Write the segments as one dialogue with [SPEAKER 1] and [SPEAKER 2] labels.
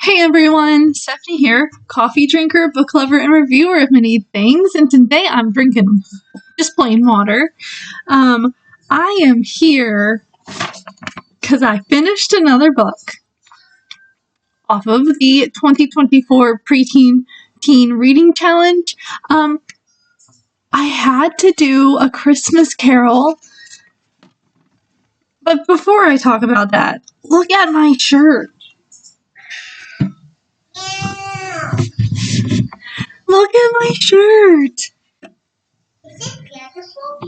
[SPEAKER 1] Hey everyone, Stephanie here, coffee drinker, book lover, and reviewer of many things, and today I'm drinking just plain water. I am here because I finished another book off of the 2024 Preteen Teen Reading Challenge. I had to do A Christmas Carol, but before I talk about that, look at my shirt. Look at my shirt.
[SPEAKER 2] Is it beautiful?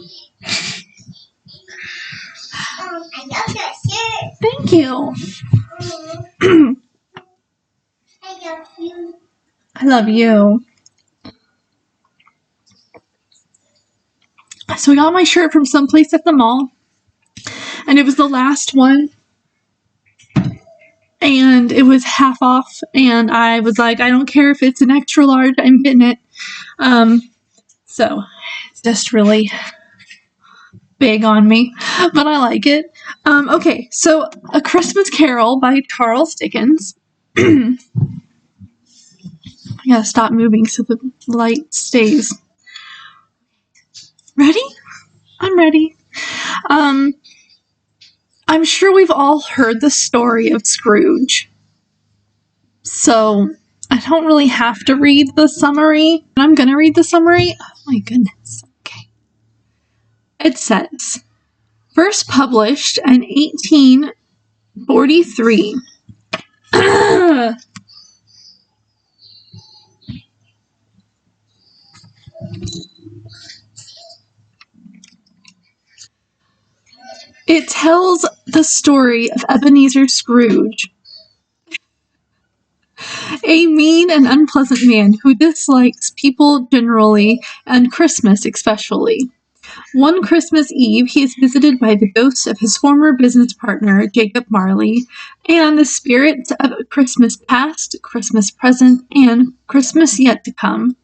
[SPEAKER 2] I love your shirt.
[SPEAKER 1] Thank you.
[SPEAKER 2] I love you.
[SPEAKER 1] I love you. So I got my shirt from someplace at the mall, and it was the last one, and it was half off, and I was like, I don't care if it's an extra large, I'm getting it. So it's just really big on me, but I like it. Okay, so A Christmas Carol by Charles Dickens. I gotta stop moving so the light stays. Ready? I'm ready. I'm sure we've all heard the story of Scrooge, so I don't really have to read the summary. I'm gonna read the summary. Oh my goodness. Okay. It says, first published in 1843. It tells the story of Ebenezer Scrooge, a mean and unpleasant man who dislikes people generally and Christmas especially. One Christmas Eve, he is visited by the ghosts of his former business partner, Jacob Marley, and the spirits of Christmas past, Christmas present, and Christmas yet to come,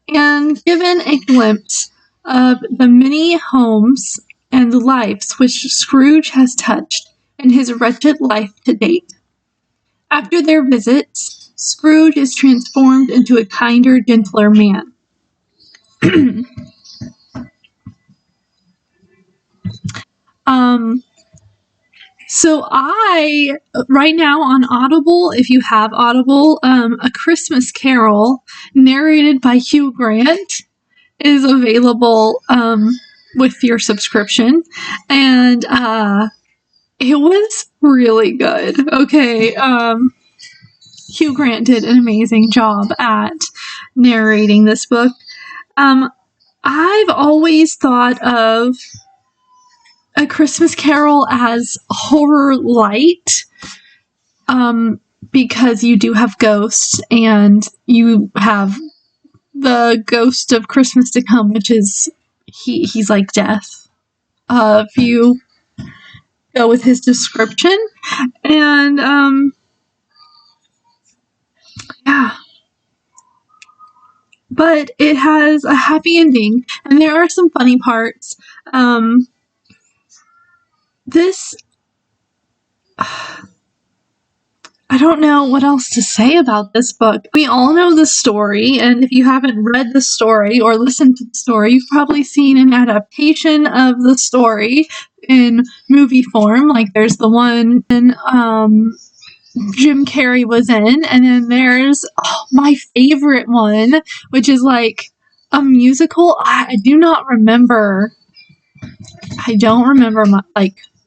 [SPEAKER 1] and given a glimpse of the many homes and lives which Scrooge has touched in his wretched life to date. After their visits, Scrooge is transformed into a kinder, gentler man. So right now on Audible, if you have Audible, A Christmas Carol, narrated by Hugh Grant, is available, with your subscription, and, it was really good. Okay, Hugh Grant did an amazing job at narrating this book. I've always thought of A Christmas Carol as horror light, because you do have ghosts, and you have the ghost of Christmas to come, which is, he's like death, if you go with his description, and, yeah. But it has a happy ending, and there are some funny parts. I don't know what else to say about this book. We all know the story, and if you haven't read the story or listened to the story, you've probably seen an adaptation of the story in movie form. Like, there's the one in, Jim Carrey was in, and then there's my favorite one, which is like a musical. I don't remember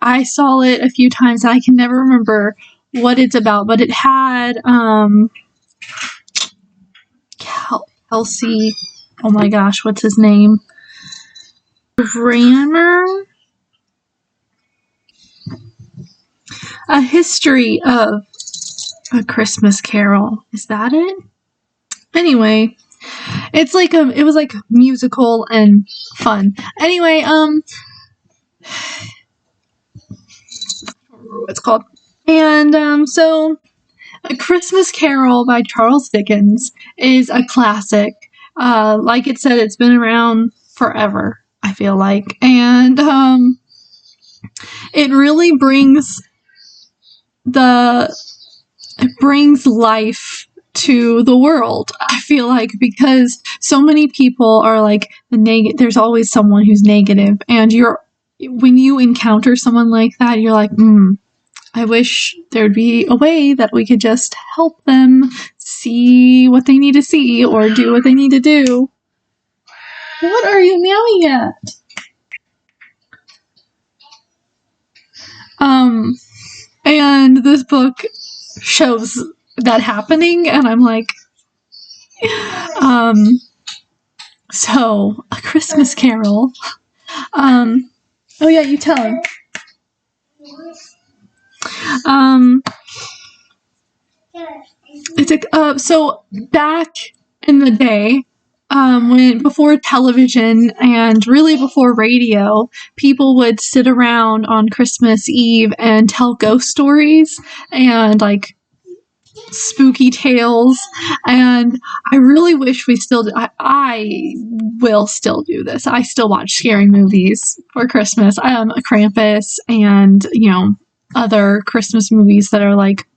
[SPEAKER 1] I saw it a few times, and I can never remember what it's about, but it had Kelsey, oh my gosh, what's his name? Grammer? A History of A Christmas Carol. Is that it? Anyway, it was like musical and fun. Anyway, I don't remember what it's called. And, so A Christmas Carol by Charles Dickens is a classic. Like it said, it's been around forever, I feel like. And, it really brings the it brings life to the world. I feel like, because so many people are like there's always someone who's negative, and when you encounter someone like that, you're like, I wish there'd be a way that we could just help them see what they need to see or do what they need to do. What are you meowing at? And this book shows that happening, and I'm like, so, A Christmas Carol. Oh yeah, you tell him. So back in the day, when before television and really before radio, people would sit around on Christmas Eve and tell ghost stories and like spooky tales, and I really wish we still do. I will still do this. I still watch scary movies for Christmas. Krampus and other Christmas movies that are like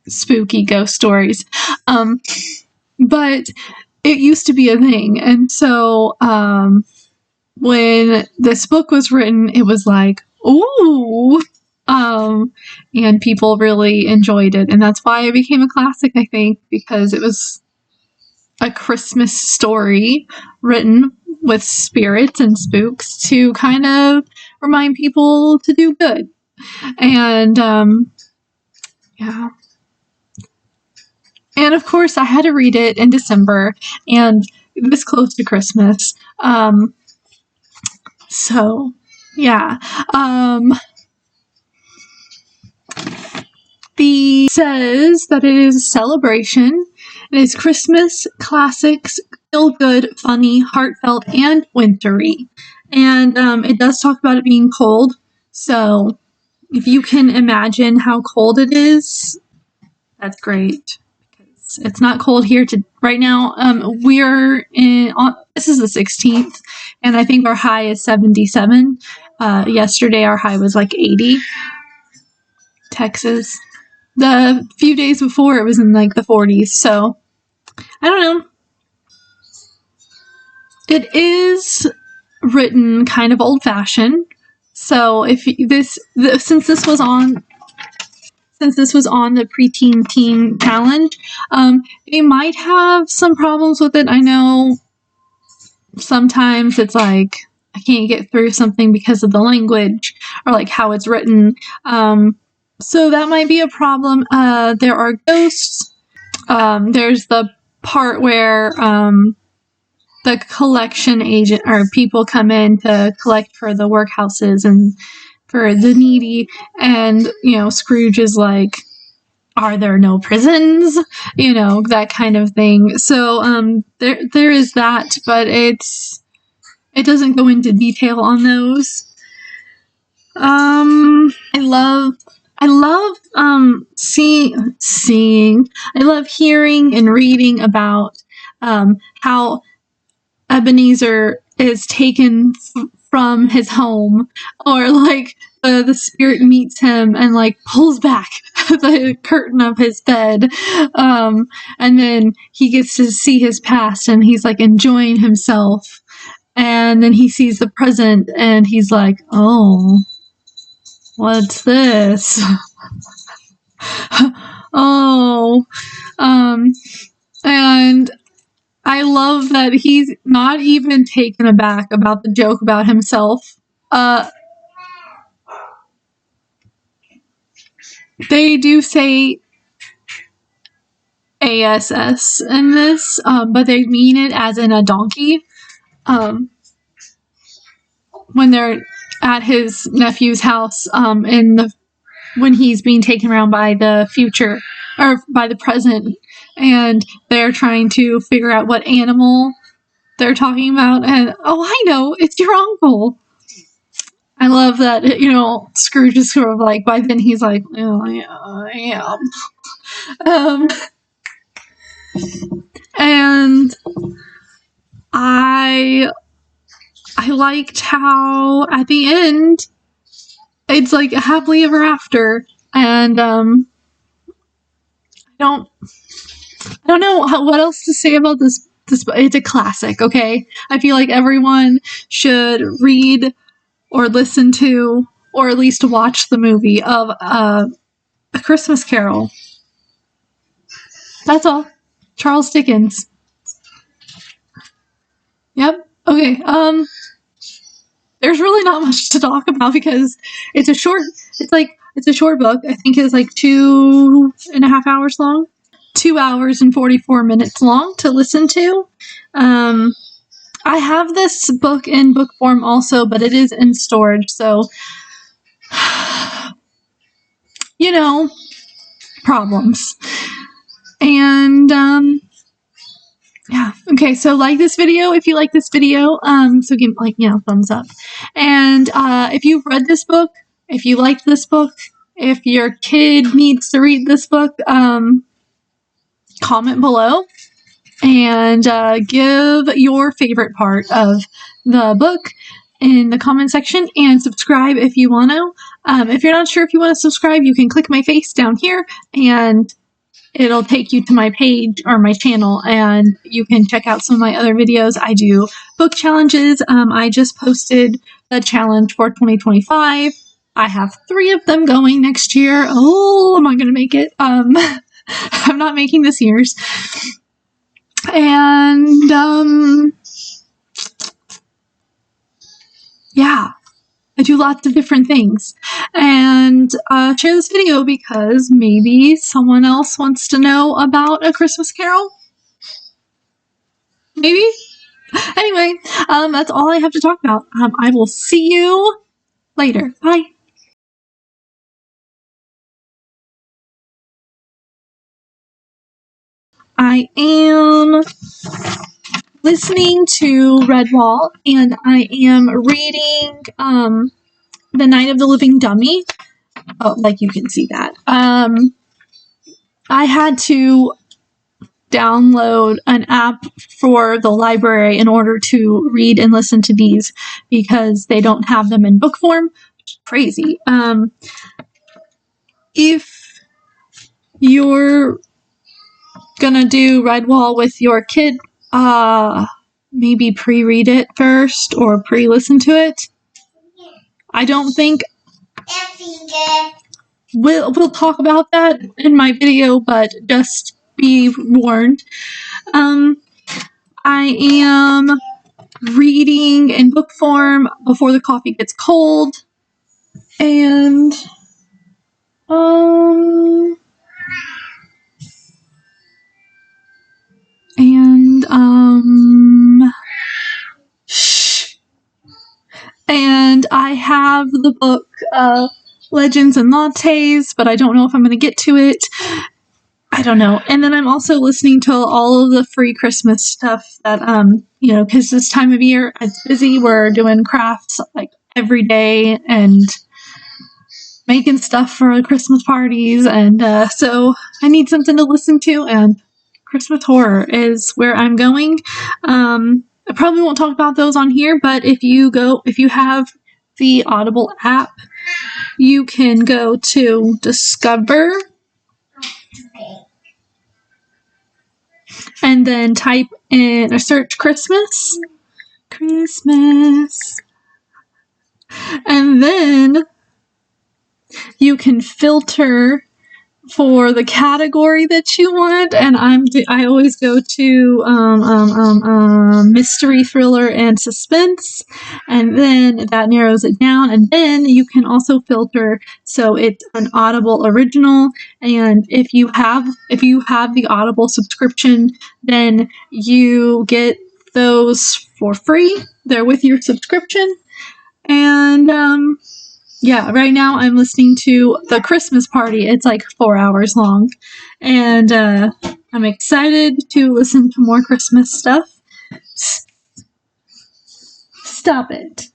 [SPEAKER 1] spooky ghost stories. But it used to be a thing, and so when this book was written, it was like, ooh. And people really enjoyed it, and that's why it became a classic, I think, because it was a Christmas story written with spirits and spooks to kind of remind people to do good. And yeah. And of course, I had to read it in December and this close to Christmas. So, yeah. The says that it is a celebration. It is Christmas classics, feel good, funny, heartfelt, and wintry. And it does talk about it being cold. So if you can imagine how cold it is, that's great. It's not cold here right now. We're this is the 16th, and I think our high is 77. Yesterday our high was like 80. Texas. The few days before it was in like the 40s, so I don't know. It is written kind of old-fashioned, so since this was on the preteen teen challenge, they might have some problems with it. I know sometimes it's like I can't get through something because of the language or like how it's written. So that might be a problem. There are ghosts. There's the part where the collection agent or people come in to collect for the workhouses and for the needy, and Scrooge is like, are there no prisons? That kind of thing. So there is that, but it doesn't go into detail on those. I love seeing. I love hearing and reading about how Ebenezer is taken from his home, or like the spirit meets him and like pulls back the curtain of his bed, and then he gets to see his past, and he's like enjoying himself, and then he sees the present, and he's like, oh, what's this? Oh, and I love that he's not even taken aback about the joke about himself. They do say ASS in this, but they mean it as in a donkey. When they're at his nephew's house, when he's being taken around by the future or by the present, and they're trying to figure out what animal they're talking about, and I know, it's your uncle. I love that, Scrooge is sort of like, by then he's like, oh yeah, I am. And I liked how at the end it's like a happily ever after, and don't I don't know what else to say about this. It's a classic, okay? I feel like everyone should read or listen to or at least watch the movie of A Christmas Carol. That's all. Charles Dickens. Yep. Okay. There's really not much to talk about because it's a short book. I think it's like 2.5 hours long. 2 hours and 44 minutes long to listen to. I have this book in book form also, but it is in storage, so problems. And yeah. Okay, so like this video if you like this video. So give thumbs up. And if you've read this book, if you like this book, if your kid needs to read this book, comment below and give your favorite part of the book in the comment section, and subscribe if you want to. If you're not sure if you want to subscribe, you can click my face down here and it'll take you to my page or my channel, and you can check out some of my other videos. I do book challenges. I just posted the challenge for 2025. I have 3 of them going next year. Oh, am I going to make it? I'm not making this year's. And yeah, I do lots of different things. And share this video because maybe someone else wants to know about A Christmas Carol. Maybe? Anyway, that's all I have to talk about. I will see you later. Bye. I am listening to Redwall, and I am reading The Night of the Living Dummy. Oh, like you can see that. I had to download an app for the library in order to read and listen to these because they don't have them in book form. Crazy. If you're gonna do Redwall with your kid, maybe pre-read it first or pre-listen to it. I don't think we'll talk about that in my video, but just be warned. I am reading in book form Before the Coffee Gets Cold, and and I have the book Legends and Lattes, but I don't know if I'm going to get to it. I don't know. And then I'm also listening to all of the free Christmas stuff that, because this time of year it's busy. We're doing crafts like every day and making stuff for Christmas parties. And so I need something to listen to, and Christmas horror is where I'm going. I probably won't talk about those on here, but if you have the Audible app, you can go to Discover and then type in or search Christmas, and then you can filter for the category that you want, and I always go to mystery, thriller, and suspense, and then that narrows it down. And then you can also filter so it's an Audible original, and if you have the Audible subscription, then you get those for free. They're with your subscription. And yeah, right now I'm listening to The Christmas Party. It's like 4 hours long. And I'm excited to listen to more Christmas stuff. Stop it.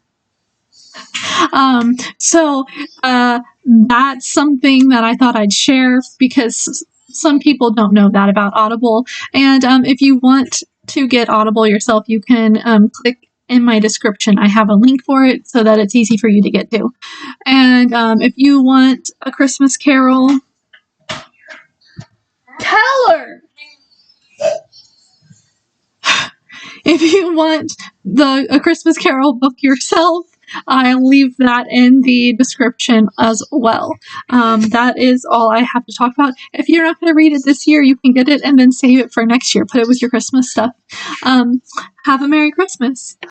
[SPEAKER 1] So that's something that I thought I'd share because some people don't know that about Audible. And if you want to get Audible yourself, you can click in my description. I have a link for it so that it's easy for you to get to. And if you want A Christmas Carol, if you want A Christmas Carol book yourself, I'll leave that in the description as well. That is all I have to talk about. If you're not going to read it this year, you can get it and then save it for next year. Put it with your Christmas stuff. Have a Merry Christmas.